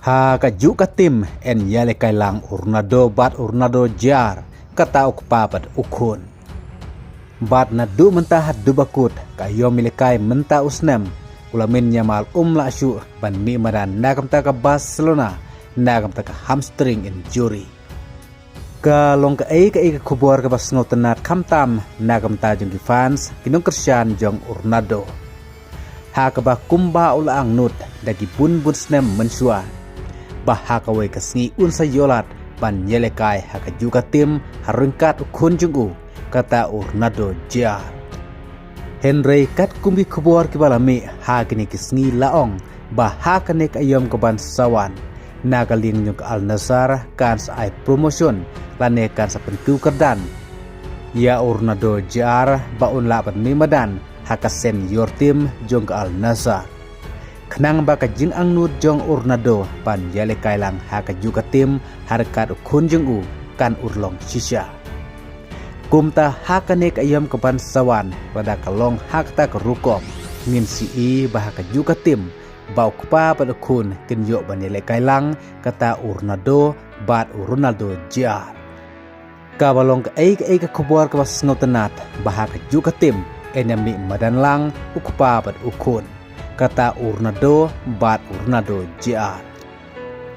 Ha kaju katim en yale kailang urnado bat urnado jar kata ukpapat ukun. Bat na du mentah du bakut kayo milikai mentah usnem ulamin nyamal la syu ban mi madan nakam taka Barcelona nakam taka hamstring injury. Kalong ka kubor ka bas ngotenat kamtam nakam ta jong fans kinong Christian jong urnado. Ha ka ba kumba ulaang nut dagi bun snem mensua. Bahakaway kasngi unsa yolat ban yelekai haka juga tim harungkat ukun jungu kata urnado jar. Henry kat kumbi kubor kibalami hakini kisngi laong bahakane ayom keban sawan nagaling yung Al Nassr kan sa ay promotion lane kan sa pentu kerdan. Ya urnado jar baun laban mimadan haka senior tim jong Al Nassr. Kenang baka jing ang nud jong urnado pan yale kailang haka juga tim harkat ukun jeng kan urlong shisha. Kumta haka nek ayam keban sawan pada kalong hakta kerukom ngin si bahaka juga tim bau kupa pada kun kin yok ban yale kailang kata urnado bat Ronaldo jar. Kabalong ka kubor ka bas ngotenat bahaka juga tim enami madan lang ukupa pada ukun kata urnado bat urnado jar.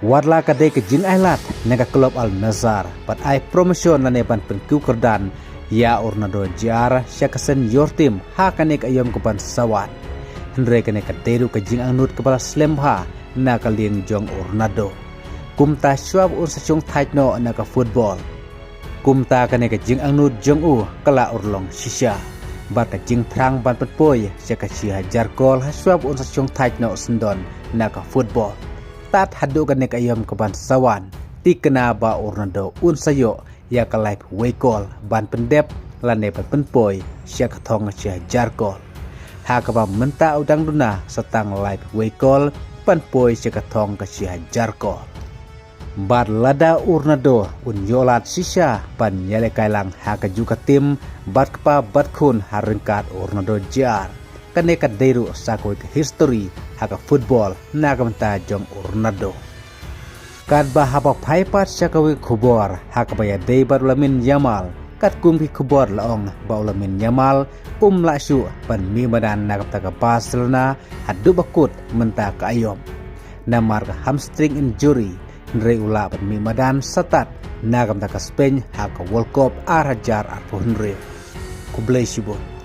Wadla kadai ke jing ailat nega klub Al Nassr pat ai promotion lane ban penku kerdan ya urnado jar syakasen yor tim hakane ke ayom keban sawan. Henry kane kaderu ke jing angnut kepala slemha na kalieng jong urnado. Kumta syab un sachung thaitno na ka football. Kumta kane ke jing angnut jong kala urlong shisha. Bata jing trang ban petpoy syaka sia jarkol haswab un sachung thaitno sendon na ka football. Tat hadu kanek ayam keban sawan tikena ba urnado un sayo ya ka live waykol ban pendep lane ban penpoy syaka thong sia jarkol. Ha ka ba menta udang duna setang live waykol penpoy syaka thong ka sia jarkol. Bat lada urnado un yolat sisha ban yale kailang haka juga tim bat kepa bat kun harengkat urnado jar kane kaderu sakoi ke history haka football nagamta jong urnado. Kad ba haba paipat syakawi kubor haka baya dei bat ulamin yamal kat kumbi kubor laong ba ulamin yamal la syu ban mi badan nagamta ka Barcelona hadu bakut menta ka ayom namar ka hamstring injury Henry ula ban mi madan satat nagam taka Spain haka World Cup arajar arpo Henry kublai sibon.